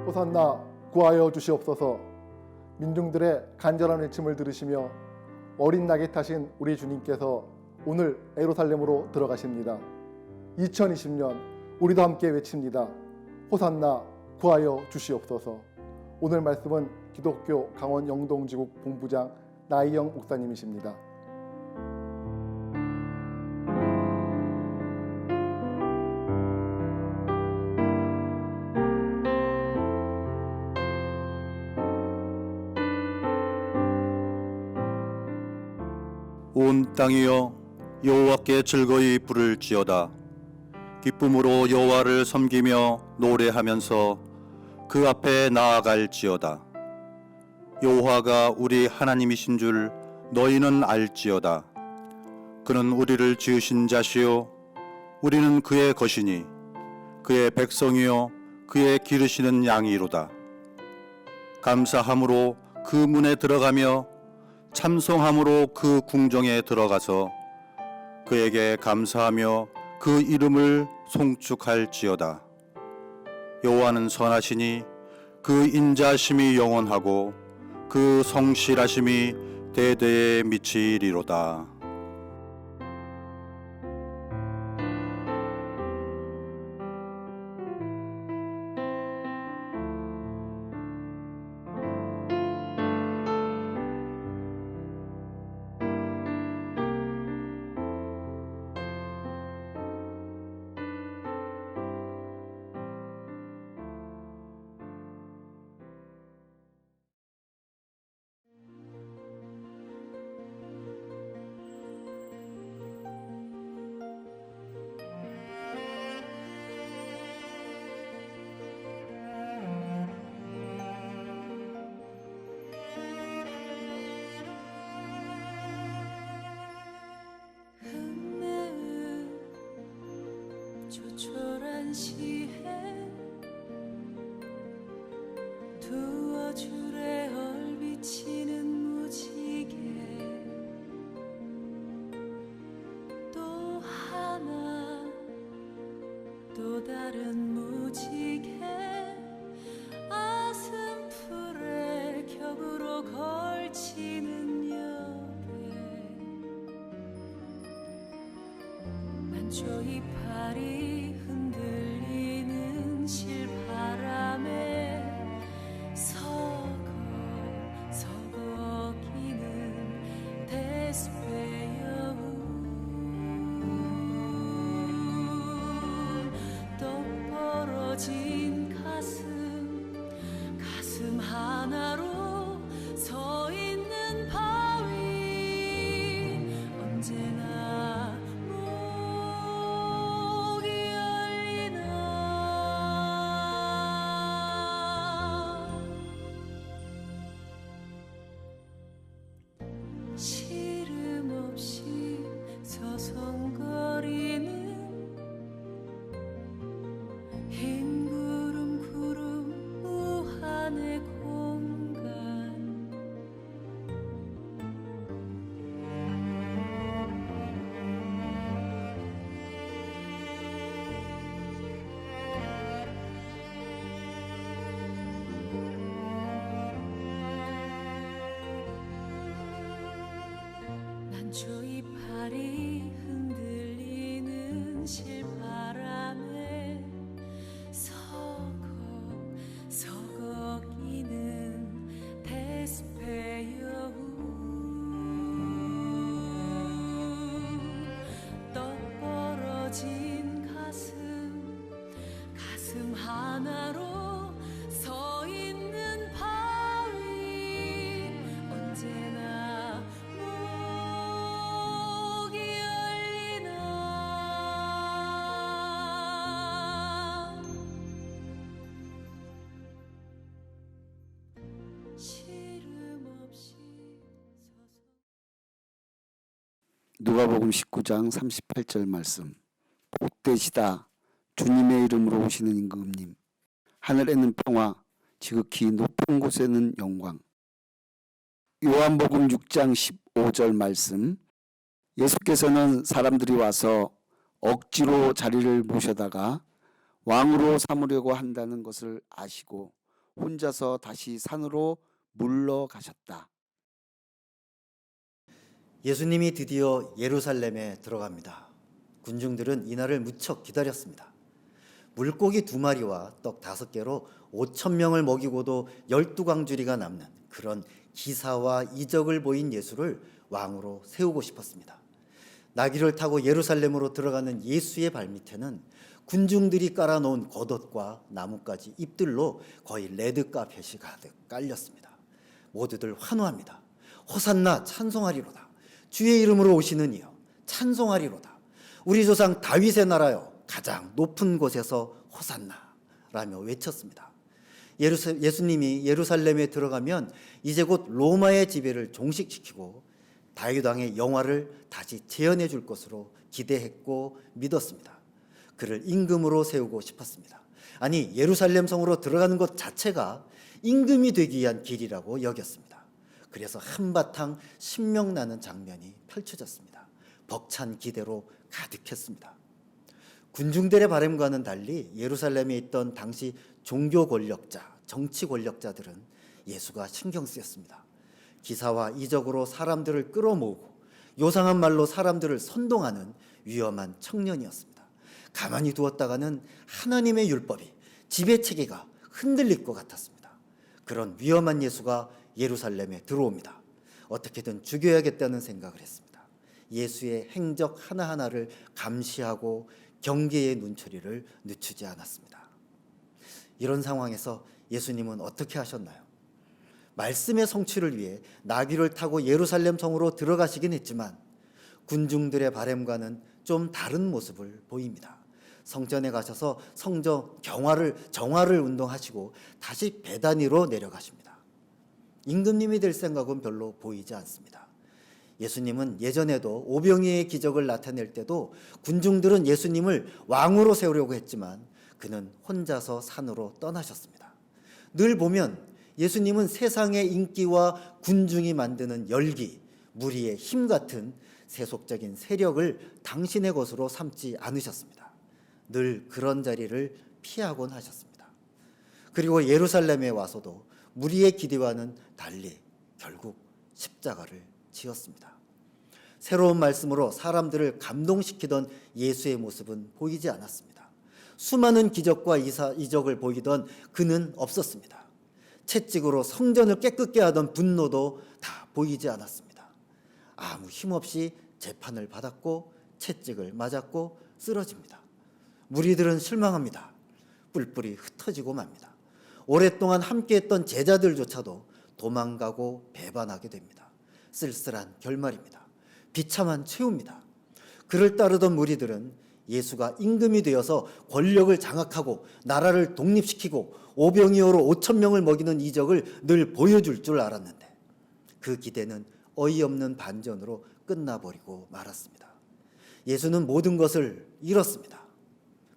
호산나 구하여 주시옵소서. 민중들의 간절한 외침을 들으시며 어린 낙에 타신 우리 주님께서 오늘 예루살렘으로 들어가십니다. 2020년 우리도 함께 외칩니다. 호산나 구하여 주시옵소서. 오늘 말씀은 기독교 강원 영동지국 본부장 나희영 목사님이십니다. 온 땅이여 여호와께 즐거이 부를지어다. 기쁨으로 여호와를 섬기며 노래하면서 그 앞에 나아갈지어다. 여호와가 우리 하나님이신 줄 너희는 알지어다. 그는 우리를 지으신 자시요 우리는 그의 것이니 그의 백성이요 그의 기르시는 양이로다. 감사함으로 그 문에 들어가며 참송함으로 그 궁정에 들어가서 그에게 감사하며 그 이름을 송축할지어다. 여호와는 선하시니 그 인자심이 영원하고 그 성실하심이 대대에 미치리로다. 조촐한 시에 두어 줄에 얼비치는 무지개 또 하나 또 다른 무지개 아슴풀에 겹으로 걸치는 역에 난초 이파리 흔들리는 실바람에 서걱이는 대숲의 여운 떡 벌어진 가슴 하나로 서 있는 바위 언제나 목이 열리나 시름 없이 서성거리는 흰 구름 우한의 공간 난초 이파리 흔들리는 실바람에 서걱이는 대숲의 여운 떡 벌어진 가슴 하나로 서 있는 바위 언제나 목이 열리나 시름 없이 누가복음 19장 38절 말씀. 복되시다 주님의 이름으로 오시는 임금님. 하늘에는 평화, 지극히 높은 곳에는 영광. 요한복음 6장 15절 말씀. 예수께서는 사람들이 와서 억지로 자리를 모셔다가 왕으로 삼으려고 한다는 것을 아시고 혼자서 다시 산으로 물러가셨다. 예수님이 드디어 예루살렘에 들어갑니다. 군중들은 이날을 무척 기다렸습니다. 물고기 2마리와 떡 5개로 5,000명을 먹이고도 12광주리가 남는 그런 기사와 이적을 보인 예수를 왕으로 세우고 싶었습니다. 나귀를 타고 예루살렘으로 들어가는 예수의 발밑에는 군중들이 깔아놓은 겉옷과 나뭇가지 잎들로 거의 레드카펫이 가득 깔렸습니다. 모두들 환호합니다. 호산나 찬송하리로다. 주의 이름으로 오시는 이여 찬송하리로다. 우리 조상 다윗의 나라여 가장 높은 곳에서 호산나 라며 외쳤습니다. 예수님이 예루살렘에 들어가면 이제 곧 로마의 지배를 종식시키고 다윗 왕의 영화를 다시 재현해 줄 것으로 기대했고 믿었습니다. 그를 임금으로 세우고 싶었습니다. 아니, 예루살렘 성으로 들어가는 것 자체가 임금이 되기 위한 길이라고 여겼습니다. 그래서 한바탕 신명나는 장면이 펼쳐졌습니다. 벅찬 기대로 가득했습니다. 군중들의 바람과는 달리 예루살렘에 있던 당시 종교 권력자, 정치 권력자들은 예수가 신경 쓰였습니다. 기사와 이적으로 사람들을 끌어모으고 요상한 말로 사람들을 선동하는 위험한 청년이었습니다. 가만히 두었다가는 하나님의 율법이, 지배체계가 흔들릴 것 같았습니다. 그런 위험한 예수가 예루살렘에 들어옵니다. 어떻게든 죽여야겠다는 생각을 했습니다. 예수의 행적 하나하나를 감시하고 경계의 눈초리를 늦추지 않았습니다. 이런 상황에서 예수님은 어떻게 하셨나요? 말씀의 성취를 위해 나귀를 타고 예루살렘 성으로 들어가시긴 했지만 군중들의 바람과는 좀 다른 모습을 보입니다. 성전에 가셔서 성전 정화를 운동하시고 다시 베다니로 내려가십니다. 임금님이 될 생각은 별로 보이지 않습니다. 예수님은 예전에도 오병이의 기적을 나타낼 때도 군중들은 예수님을 왕으로 세우려고 했지만 그는 혼자서 산으로 떠나셨습니다. 늘 보면 예수님은 세상의 인기와 군중이 만드는 열기, 무리의 힘 같은 세속적인 세력을 당신의 것으로 삼지 않으셨습니다. 늘 그런 자리를 피하곤 하셨습니다. 그리고 예루살렘에 와서도 무리의 기대와는 달리 결국 십자가를 지었습니다. 새로운 말씀으로 사람들을 감동시키던 예수의 모습은 보이지 않았습니다. 수많은 기적과 이적을 보이던 그는 없었습니다. 채찍으로 성전을 깨끗게 하던 분노도 다 보이지 않았습니다. 아무 힘없이 재판을 받았고 채찍을 맞았고 쓰러집니다. 무리들은 실망합니다. 뿔뿔이 흩어지고 맙니다. 오랫동안 함께했던 제자들조차도 도망가고 배반하게 됩니다. 쓸쓸한 결말입니다. 비참한 최후입니다. 그를 따르던 무리들은 예수가 임금이 되어서 권력을 장악하고 나라를 독립시키고 오병이어로 5,000명을 먹이는 이적을 늘 보여줄 줄 알았는데 그 기대는 어이없는 반전으로 끝나버리고 말았습니다. 예수는 모든 것을 잃었습니다.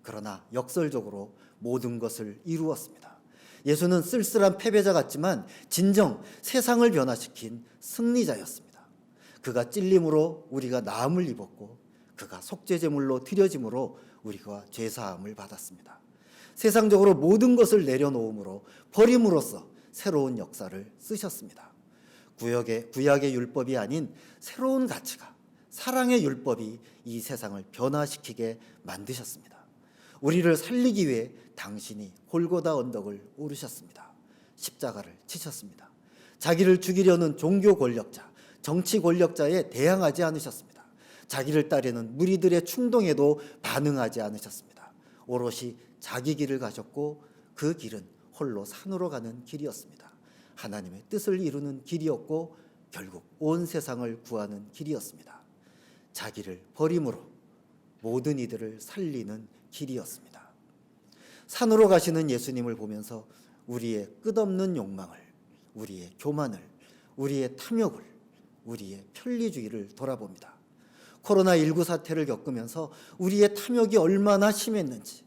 그러나 역설적으로 모든 것을 이루었습니다. 예수는 쓸쓸한 패배자 같지만 진정 세상을 변화시킨 승리자였습니다. 그가 찔림으로 우리가 나음을 입었고 그가 속죄제물로 드려짐으로 우리가 죄사함을 받았습니다. 세상적으로 모든 것을 내려놓음으로 버림으로써 새로운 역사를 쓰셨습니다. 구약의 율법이 아닌 새로운 가치가, 사랑의 율법이 이 세상을 변화시키게 만드셨습니다. 우리를 살리기 위해 당신이 골고다 언덕을 오르셨습니다. 십자가를 치셨습니다. 자기를 죽이려는 종교 권력자, 정치 권력자에 대항하지 않으셨습니다. 자기를 따르는 무리들의 충동에도 반응하지 않으셨습니다. 오롯이 자기 길을 가셨고 그 길은 홀로 산으로 가는 길이었습니다. 하나님의 뜻을 이루는 길이었고 결국 온 세상을 구하는 길이었습니다. 자기를 버림으로 모든 이들을 살리는 길이었습니다. 산으로 가시는 예수님을 보면서 우리의 끝없는 욕망을, 우리의 교만을, 우리의 탐욕을, 우리의 편리주의를 돌아봅니다. 코로나19 사태를 겪으면서 우리의 탐욕이 얼마나 심했는지,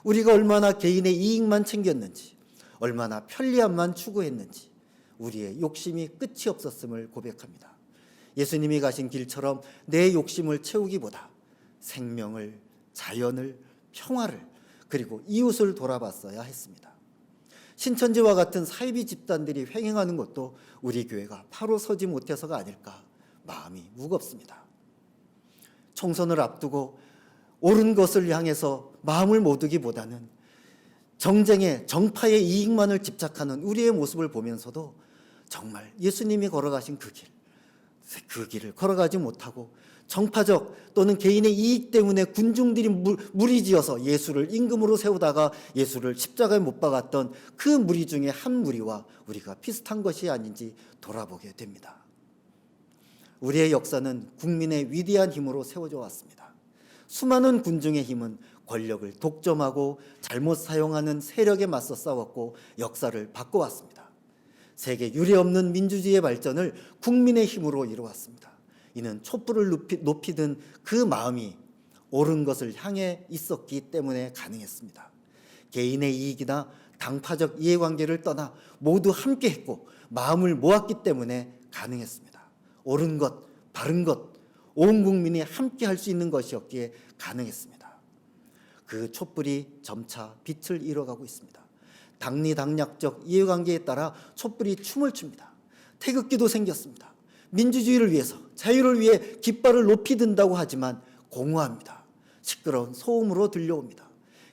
우리가 얼마나 개인의 이익만 챙겼는지, 얼마나 편리함만 추구했는지 우리의 욕심이 끝이 없었음을 고백합니다. 예수님이 가신 길처럼 내 욕심을 채우기보다 생명을, 자연을, 평화를, 그리고 이웃을 돌아봤어야 했습니다. 신천지와 같은 사이비 집단들이 횡행하는 것도 우리 교회가 바로 서지 못해서가 아닐까 마음이 무겁습니다. 총선을 앞두고 옳은 것을 향해서 마음을 못 두기보다는 정쟁의 정파의 이익만을 집착하는 우리의 모습을 보면서도 정말 예수님이 걸어가신 그 길을 걸어가지 못하고 정파적 또는 개인의 이익 때문에 군중들이 무리지어서 예수를 임금으로 세우다가 예수를 십자가에 못 박았던 그 무리 중에 한 무리와 우리가 비슷한 것이 아닌지 돌아보게 됩니다. 우리의 역사는 국민의 위대한 힘으로 세워져 왔습니다. 수많은 군중의 힘은 권력을 독점하고 잘못 사용하는 세력에 맞서 싸웠고 역사를 바꿔왔습니다. 세계 유례없는 민주주의의 발전을 국민의 힘으로 이루어왔습니다. 이는 촛불을 높이든 그 마음이 옳은 것을 향해 있었기 때문에 가능했습니다. 개인의 이익이나 당파적 이해관계를 떠나 모두 함께했고 마음을 모았기 때문에 가능했습니다. 옳은 것, 바른 것, 온 국민이 함께 할 수 있는 것이었기에 가능했습니다. 그 촛불이 점차 빛을 잃어가고 있습니다. 당리당략적 이해관계에 따라 촛불이 춤을 춥니다. 태극기도 생겼습니다. 민주주의를 위해서, 자유를 위해 깃발을 높이 든다고 하지만 공허합니다. 시끄러운 소음으로 들려옵니다.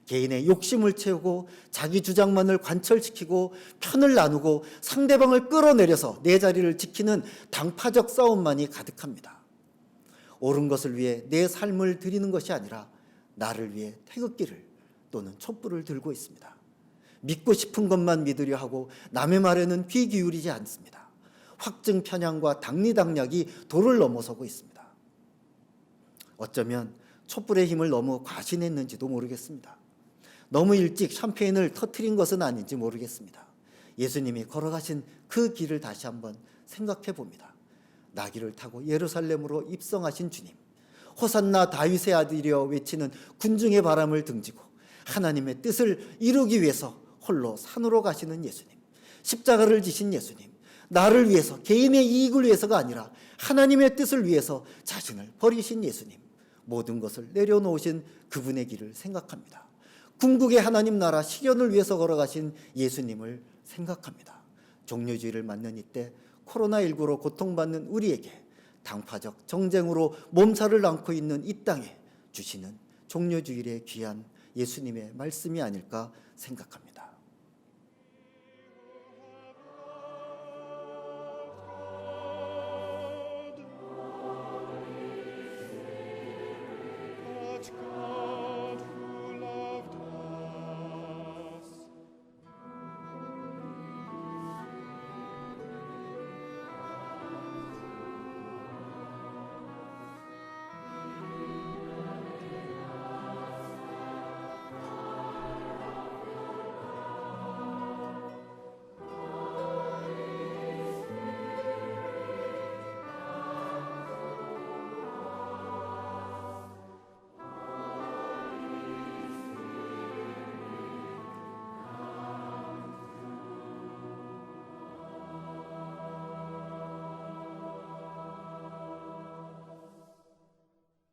개인의 욕심을 채우고 자기 주장만을 관철시키고 편을 나누고 상대방을 끌어내려서 내 자리를 지키는 당파적 싸움만이 가득합니다. 옳은 것을 위해 내 삶을 드리는 것이 아니라 나를 위해 태극기를 또는 촛불을 들고 있습니다. 믿고 싶은 것만 믿으려 하고 남의 말에는 귀 기울이지 않습니다. 확증 편향과 당리당략이 도를 넘어서고 있습니다. 어쩌면 촛불의 힘을 너무 과신했는지도 모르겠습니다. 너무 일찍 샴페인을 터뜨린 것은 아닌지 모르겠습니다. 예수님이 걸어가신 그 길을 다시 한번 생각해 봅니다. 나귀를 타고 예루살렘으로 입성하신 주님, 호산나 다윗의 아들이여 외치는 군중의 바람을 등지고 하나님의 뜻을 이루기 위해서 홀로 산으로 가시는 예수님, 십자가를 지신 예수님, 나를 위해서 개인의 이익을 위해서가 아니라 하나님의 뜻을 위해서 자신을 버리신 예수님, 모든 것을 내려놓으신 그분의 길을 생각합니다. 궁극의 하나님 나라 실현을 위해서 걸어가신 예수님을 생각합니다. 종려주의를 맞는 이때 코로나19로 고통받는 우리에게 당파적 정쟁으로 몸살을 앓고 있는 이 땅에 주시는 종려주일의 귀한 예수님의 말씀이 아닐까 생각합니다. 아직까지